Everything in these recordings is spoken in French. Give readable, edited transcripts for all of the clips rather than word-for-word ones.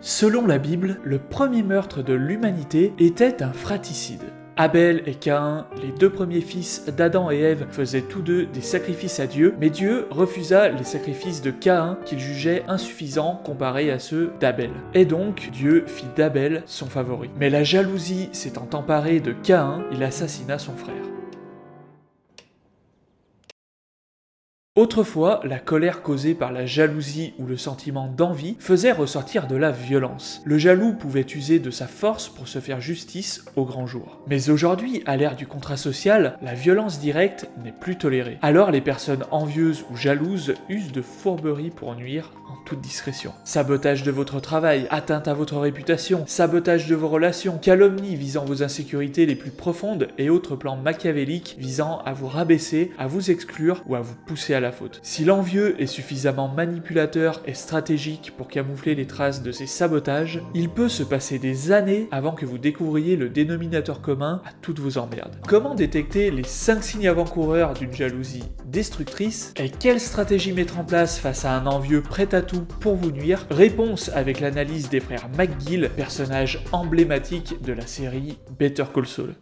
Selon la Bible, le premier meurtre de l'humanité était un fratricide. Abel et Caïn, les deux premiers fils d'Adam et Ève, faisaient tous deux des sacrifices à Dieu, mais Dieu refusa les sacrifices de Caïn qu'il jugeait insuffisants comparés à ceux d'Abel. Et donc, Dieu fit d'Abel son favori. Mais la jalousie s'étant emparée de Caïn, il assassina son frère. Autrefois, la colère causée par la jalousie ou le sentiment d'envie faisait ressortir de la violence. Le jaloux pouvait user de sa force pour se faire justice au grand jour. Mais aujourd'hui, à l'ère du contrat social, la violence directe n'est plus tolérée. Alors les personnes envieuses ou jalouses usent de fourberies pour nuire en toute discrétion. Sabotage de votre travail, atteinte à votre réputation, sabotage de vos relations, calomnie visant vos insécurités les plus profondes et autres plans machiavéliques visant à vous rabaisser, à vous exclure ou à vous pousser à la faute. Si l'envieux est suffisamment manipulateur et stratégique pour camoufler les traces de ses sabotages, il peut se passer des années avant que vous découvriez le dénominateur commun à toutes vos emmerdes. Comment détecter les 5 signes avant-coureurs d'une jalousie destructrice et quelle stratégie mettre en place face à un envieux prêt à tout pour vous nuire? Réponse avec l'analyse des frères McGill, personnages emblématiques de la série Better Call Saul.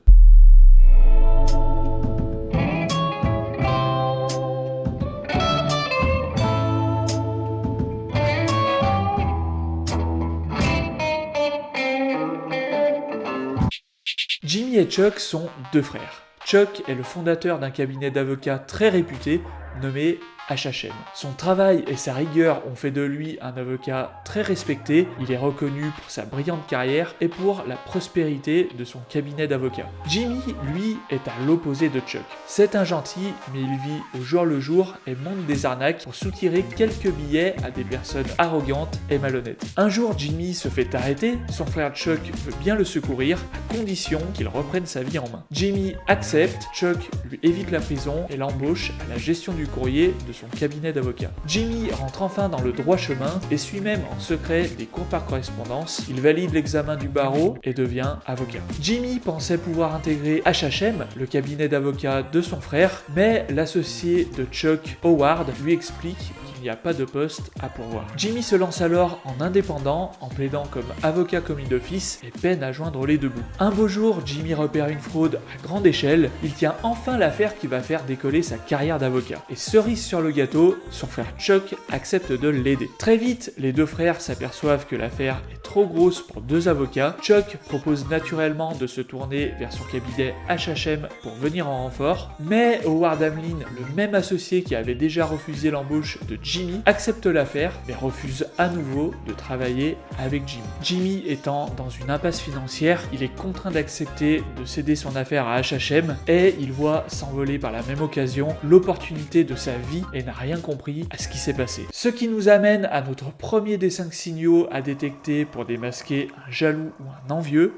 Jimmy et Chuck sont deux frères. Chuck est le fondateur d'un cabinet d'avocats très réputé nommé HHM. Son travail et sa rigueur ont fait de lui un avocat très respecté, il est reconnu pour sa brillante carrière et pour la prospérité de son cabinet d'avocats. Jimmy, lui, est à l'opposé de Chuck. C'est un gentil, mais il vit au jour le jour et monte des arnaques pour soutirer quelques billets à des personnes arrogantes et malhonnêtes. Un jour, Jimmy se fait arrêter, son frère Chuck veut bien le secourir, à condition qu'il reprenne sa vie en main. Jimmy accepte, Chuck lui évite la prison et l'embauche à la gestion du courrier de son cabinet d'avocats. Jimmy rentre enfin dans le droit chemin et suit même en secret des cours par correspondance. Il valide l'examen du barreau et devient avocat. Jimmy pensait pouvoir intégrer HHM, le cabinet d'avocats de son frère, mais l'associé de Chuck, Howard, lui explique qu'il n'y a pas de poste à pourvoir. Jimmy se lance alors en indépendant, en plaidant comme avocat commis d'office et peine à joindre les deux bouts. Un beau jour, Jimmy repère une fraude à grande échelle, il tient enfin l'affaire qui va faire décoller sa carrière d'avocat. Et cerise sur le gâteau, son frère Chuck accepte de l'aider. Très vite, les deux frères s'aperçoivent que l'affaire est trop grosse pour deux avocats. Chuck propose naturellement de se tourner vers son cabinet HHM pour venir en renfort, mais Howard Hamlin, le même associé qui avait déjà refusé l'embauche de Jimmy, accepte l'affaire mais refuse à nouveau de travailler avec Jimmy. Jimmy étant dans une impasse financière, il est contraint d'accepter de céder son affaire à HHM et il voit s'envoler par la même occasion l'opportunité de sa vie et n'a rien compris à ce qui s'est passé. Ce qui nous amène à notre premier des 5 signaux à détecter pour démasquer un jaloux ou un envieux.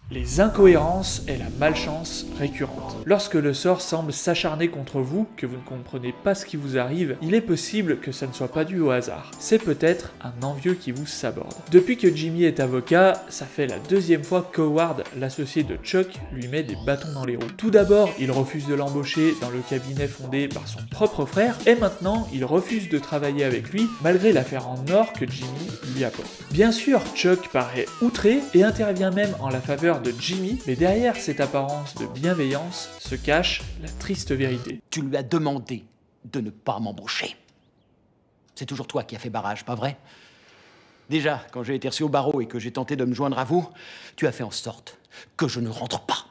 Les incohérences et la malchance récurrente. Lorsque le sort semble s'acharner contre vous, que vous ne comprenez pas ce qui vous arrive, il est possible que ça ne soit pas dû au hasard. C'est peut-être un envieux qui vous saborde. Depuis que Jimmy est avocat, ça fait la 2e fois qu'Howard, l'associé de Chuck, lui met des bâtons dans les roues. Tout d'abord, il refuse de l'embaucher dans le cabinet fondé par son propre frère, et maintenant, il refuse de travailler avec lui, malgré l'affaire en or que Jimmy lui apporte. Bien sûr, Chuck paraît outré et intervient même en la faveur de Jimmy, mais derrière cette apparence de bienveillance se cache la triste vérité. Tu lui as demandé de ne pas m'embaucher. C'est toujours toi qui as fait barrage, pas vrai? Déjà, quand j'ai été reçu au barreau et que j'ai tenté de me joindre à vous, tu as fait en sorte que je ne rentre pas.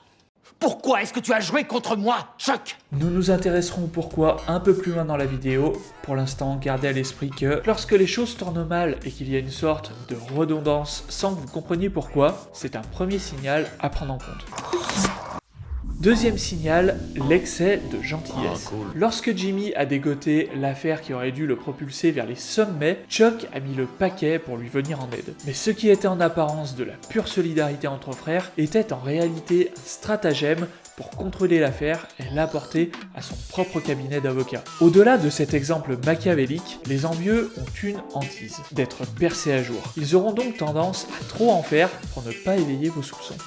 Pourquoi est-ce que tu as joué contre moi, Chuck? Nous nous intéresserons au pourquoi un peu plus loin dans la vidéo. Pour l'instant, gardez à l'esprit que lorsque les choses tournent mal et qu'il y a une sorte de redondance sans que vous compreniez pourquoi, c'est un premier signal à prendre en compte. Deuxième signal, l'excès de gentillesse. Lorsque Jimmy a dégoté l'affaire qui aurait dû le propulser vers les sommets, Chuck a mis le paquet pour lui venir en aide. Mais ce qui était en apparence de la pure solidarité entre frères était en réalité un stratagème pour contrôler l'affaire et l'apporter à son propre cabinet d'avocats. Au-delà de cet exemple machiavélique, les envieux ont une hantise, d'être percés à jour. Ils auront donc tendance à trop en faire pour ne pas éveiller vos soupçons.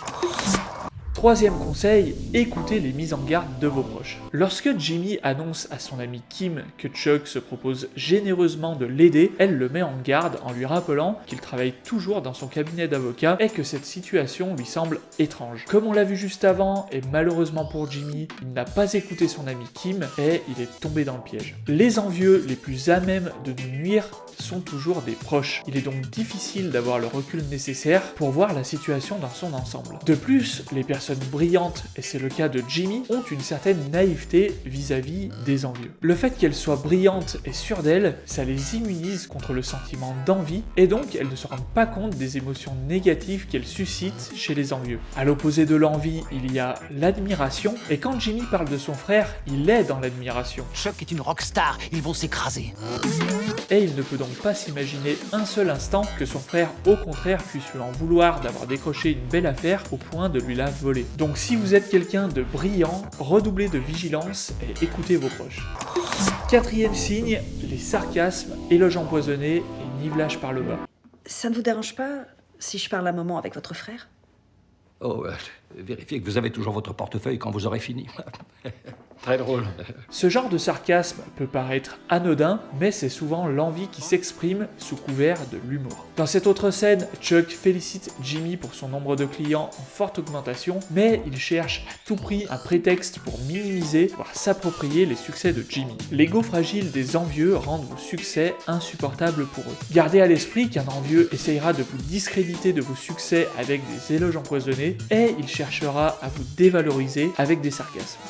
Troisième conseil, écoutez les mises en garde de vos proches. Lorsque Jimmy annonce à son ami Kim que Chuck se propose généreusement de l'aider, elle le met en garde en lui rappelant qu'il travaille toujours dans son cabinet d'avocat et que cette situation lui semble étrange. Comme on l'a vu juste avant, et malheureusement pour Jimmy, il n'a pas écouté son ami Kim et il est tombé dans le piège. Les envieux les plus à même de nous nuire sont toujours des proches. Il est donc difficile d'avoir le recul nécessaire pour voir la situation dans son ensemble. De plus, les personnes brillantes, et c'est le cas de Jimmy, ont une certaine naïveté vis-à-vis des envieux. Le fait qu'elles soient brillantes et sûres d'elles, ça les immunise contre le sentiment d'envie, et donc elles ne se rendent pas compte des émotions négatives qu'elles suscitent chez les envieux. À l'opposé de l'envie, il y a l'admiration, et quand Jimmy parle de son frère, il est dans l'admiration. Chuck est une rockstar, ils vont s'écraser. Et il ne peut donc pas s'imaginer un seul instant que son frère, au contraire, puisse lui en vouloir d'avoir décroché une belle affaire au point de lui la voler. Donc si vous êtes quelqu'un de brillant, redoublez de vigilance et écoutez vos proches. Quatrième signe, les sarcasmes, éloges empoisonnés et nivelage par le bas. Ça ne vous dérange pas si je parle un moment avec votre frère? Oh, vérifiez que vous avez toujours votre portefeuille quand vous aurez fini. Très drôle. Ce genre de sarcasme peut paraître anodin, mais c'est souvent l'envie qui s'exprime sous couvert de l'humour. Dans cette autre scène, Chuck félicite Jimmy pour son nombre de clients en forte augmentation, mais il cherche à tout prix un prétexte pour minimiser, voire s'approprier les succès de Jimmy. L'ego fragile des envieux rend vos succès insupportables pour eux. Gardez à l'esprit qu'un envieux essayera de vous discréditer de vos succès avec des éloges empoisonnés, et il cherchera à vous dévaloriser avec des sarcasmes.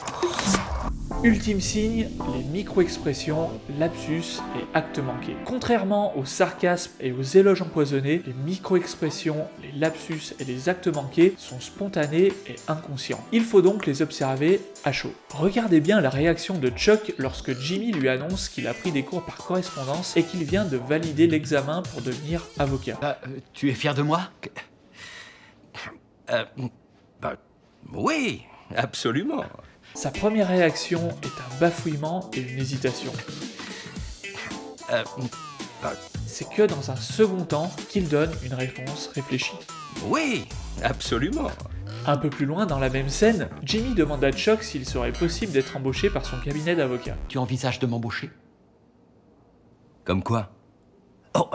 Ultime signe, les micro-expressions, lapsus et actes manqués. Contrairement au sarcasme et aux éloges empoisonnés, les micro-expressions, les lapsus et les actes manqués sont spontanés et inconscients. Il faut donc les observer à chaud. Regardez bien la réaction de Chuck lorsque Jimmy lui annonce qu'il a pris des cours par correspondance et qu'il vient de valider l'examen pour devenir avocat. Tu es fier de moi? Oui, absolument. Sa première réaction est un bafouillement et une hésitation. C'est que dans un second temps qu'il donne une réponse réfléchie. Oui, absolument. Un peu plus loin dans la même scène, Jimmy demande à Chuck s'il serait possible d'être embauché par son cabinet d'avocat. Tu envisages de m'embaucher? Comme quoi? Oh,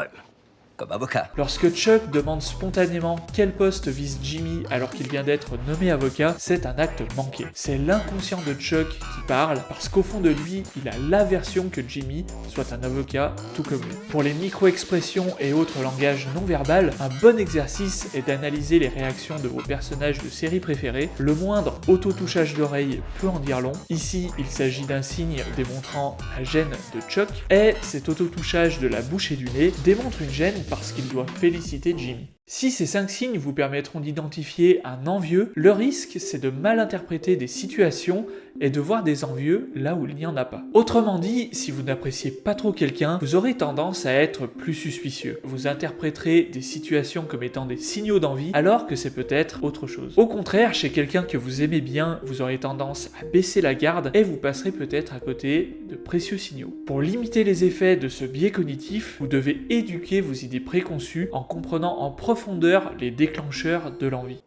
comme avocat. Lorsque Chuck demande spontanément quel poste vise Jimmy alors qu'il vient d'être nommé avocat, c'est un acte manqué. C'est l'inconscient de Chuck qui parle, parce qu'au fond de lui, il a l'aversion que Jimmy soit un avocat tout comme lui. Pour les micro-expressions et autres langages non verbal, un bon exercice est d'analyser les réactions de vos personnages de série préférés. Le moindre auto-touchage d'oreille peut en dire long. Ici, il s'agit d'un signe démontrant la gêne de Chuck, et cet auto-touchage de la bouche et du nez démontre une gêne parce qu'il doit féliciter Jimmy. Si ces 5 signes vous permettront d'identifier un envieux, le risque c'est de mal interpréter des situations et de voir des envieux là où il n'y en a pas. Autrement dit, si vous n'appréciez pas trop quelqu'un, vous aurez tendance à être plus suspicieux. Vous interpréterez des situations comme étant des signaux d'envie alors que c'est peut-être autre chose. Au contraire, chez quelqu'un que vous aimez bien, vous aurez tendance à baisser la garde et vous passerez peut-être à côté de précieux signaux. Pour limiter les effets de ce biais cognitif, vous devez éduquer vos idées préconçues en comprenant en profondeur les déclencheurs de l'envie.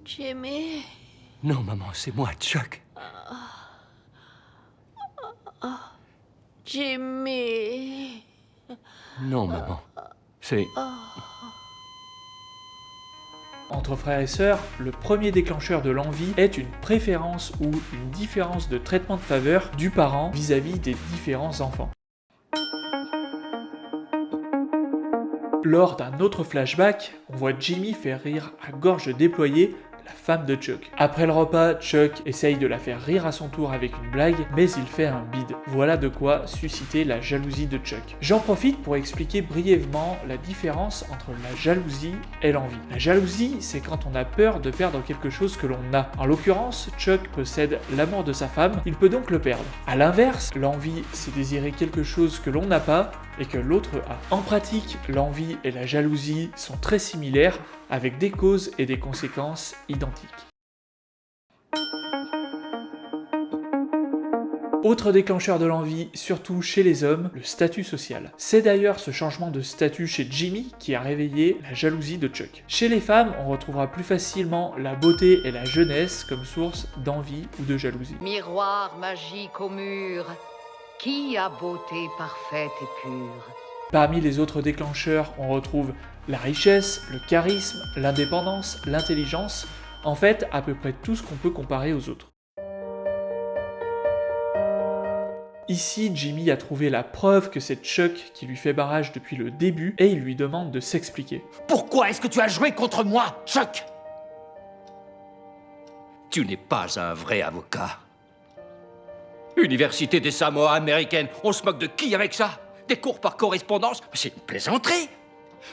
Jimmy. Non, maman, c'est moi, Chuck. Jimmy. Non, maman. C'est... Entre frères et sœurs, le premier déclencheur de l'envie est une préférence ou une différence de traitement de faveur du parent vis-à-vis des différents enfants. Lors d'un autre flashback, on voit Jimmy faire rire à gorge déployée la femme de Chuck. Après le repas, Chuck essaye de la faire rire à son tour avec une blague, mais il fait un bide. Voilà de quoi susciter la jalousie de Chuck. J'en profite pour expliquer brièvement la différence entre la jalousie et l'envie. La jalousie, c'est quand on a peur de perdre quelque chose que l'on a. En l'occurrence, Chuck possède l'amour de sa femme, il peut donc le perdre. A l'inverse, l'envie, c'est désirer quelque chose que l'on n'a pas et que l'autre a. En pratique, l'envie et la jalousie sont très similaires, avec des causes et des conséquences identiques. Autre déclencheur de l'envie, surtout chez les hommes, le statut social. C'est d'ailleurs ce changement de statut chez Jimmy qui a réveillé la jalousie de Chuck. Chez les femmes, on retrouvera plus facilement la beauté et la jeunesse comme source d'envie ou de jalousie. Miroir magique au mur, qui a beauté parfaite et pure? Parmi les autres déclencheurs, on retrouve la richesse, le charisme, l'indépendance, l'intelligence, en fait à peu près tout ce qu'on peut comparer aux autres. Ici, Jimmy a trouvé la preuve que c'est Chuck qui lui fait barrage depuis le début et il lui demande de s'expliquer. Pourquoi est-ce que tu as joué contre moi, Chuck? Tu n'es pas un vrai avocat. Université des Samoa américaine, on se moque de qui avec ça? Des cours par correspondance? C'est une plaisanterie.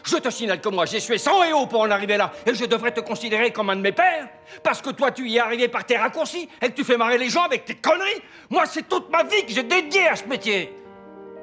Je te signale que moi, j'ai sué sang et eau pour en arriver là, et je devrais te considérer comme un de mes pères, parce que toi, tu y es arrivé par tes raccourcis, et que tu fais marrer les gens avec tes conneries. Moi, c'est toute ma vie que j'ai dédiée à ce métier.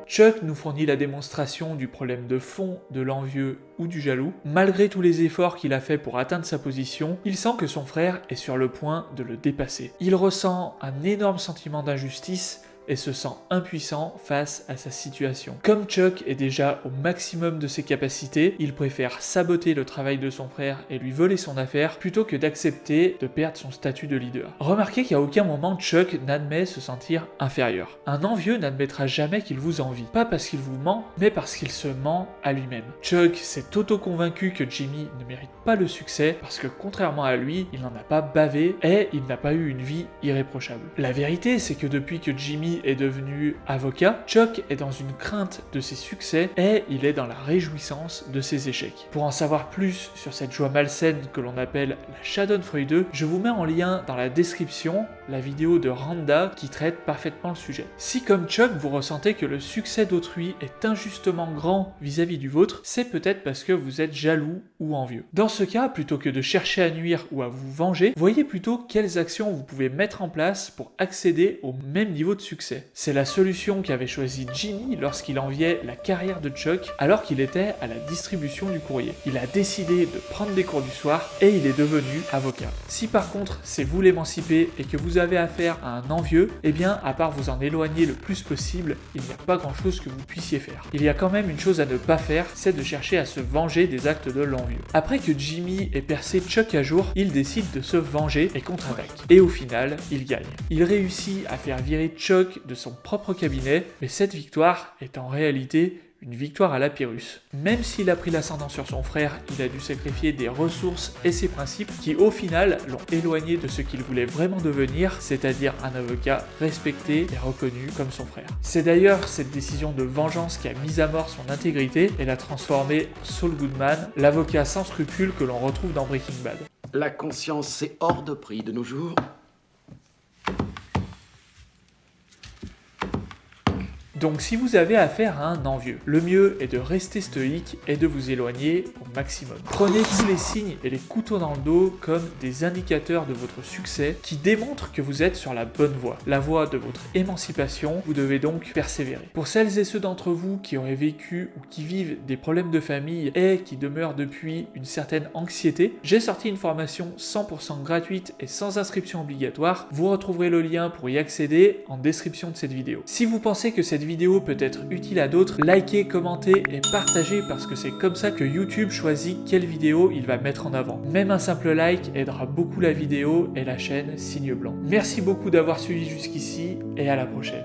Chuck nous fournit la démonstration du problème de fond de l'envieux ou du jaloux. Malgré tous les efforts qu'il a fait pour atteindre sa position, il sent que son frère est sur le point de le dépasser. Il ressent un énorme sentiment d'injustice et se sent impuissant face à sa situation. Comme Chuck est déjà au maximum de ses capacités, il préfère saboter le travail de son frère et lui voler son affaire plutôt que d'accepter de perdre son statut de leader. Remarquez qu'à aucun moment Chuck n'admet se sentir inférieur. Un envieux n'admettra jamais qu'il vous envie, pas parce qu'il vous ment, mais parce qu'il se ment à lui-même. Chuck s'est auto-convaincu que Jimmy ne mérite pas le succès parce que contrairement à lui, il n'en a pas bavé et il n'a pas eu une vie irréprochable. La vérité, c'est que depuis que Jimmy est devenu avocat, Chuck est dans une crainte de ses succès et il est dans la réjouissance de ses échecs. Pour en savoir plus sur cette joie malsaine que l'on appelle la Schadenfreude, je vous mets en lien dans la description la vidéo de Randa qui traite parfaitement le sujet. Si comme Chuck vous ressentez que le succès d'autrui est injustement grand vis-à-vis du vôtre, c'est peut-être parce que vous êtes jaloux ou envieux. Dans ce cas, plutôt que de chercher à nuire ou à vous venger, voyez plutôt quelles actions vous pouvez mettre en place pour accéder au même niveau de succès. C'est la solution qu'avait choisi Jimmy lorsqu'il enviait la carrière de Chuck alors qu'il était à la distribution du courrier. Il a décidé de prendre des cours du soir et il est devenu avocat. Si par contre c'est vous l'émanciper et que vous avez affaire à un envieux, eh bien à part vous en éloigner le plus possible, il n'y a pas grand chose que vous puissiez faire. Il y a quand même une chose à ne pas faire, c'est de chercher à se venger des actes de l'envieux. Après que Jimmy ait percé Chuck à jour, il décide de se venger et contre-attaque. Et au final, il gagne. Il réussit à faire virer Chuck de son propre cabinet, mais cette victoire est en réalité une victoire à la Pyrrhus. Même s'il a pris l'ascendant sur son frère, il a dû sacrifier des ressources et ses principes qui au final l'ont éloigné de ce qu'il voulait vraiment devenir, c'est-à-dire un avocat respecté et reconnu comme son frère. C'est d'ailleurs cette décision de vengeance qui a mis à mort son intégrité et l'a transformé en Saul Goodman, l'avocat sans scrupules que l'on retrouve dans Breaking Bad. La conscience, c'est hors de prix de nos jours. Donc si vous avez affaire à un envieux, le mieux est de rester stoïque et de vous éloigner au maximum. Prenez tous les signes et les couteaux dans le dos comme des indicateurs de votre succès qui démontrent que vous êtes sur la bonne voie, la voie de votre émancipation, vous devez donc persévérer. Pour celles et ceux d'entre vous qui auraient vécu ou qui vivent des problèmes de famille et qui demeurent depuis une certaine anxiété, j'ai sorti une formation 100% gratuite et sans inscription obligatoire, vous retrouverez le lien pour y accéder en description de cette vidéo. Si vous pensez que cette vidéo peut être utile à d'autres, likez, commentez et partagez parce que c'est comme ça que YouTube choisit quelle vidéo il va mettre en avant. Même un simple like aidera beaucoup la vidéo et la chaîne Signe Blanc. Merci beaucoup d'avoir suivi jusqu'ici et à la prochaine.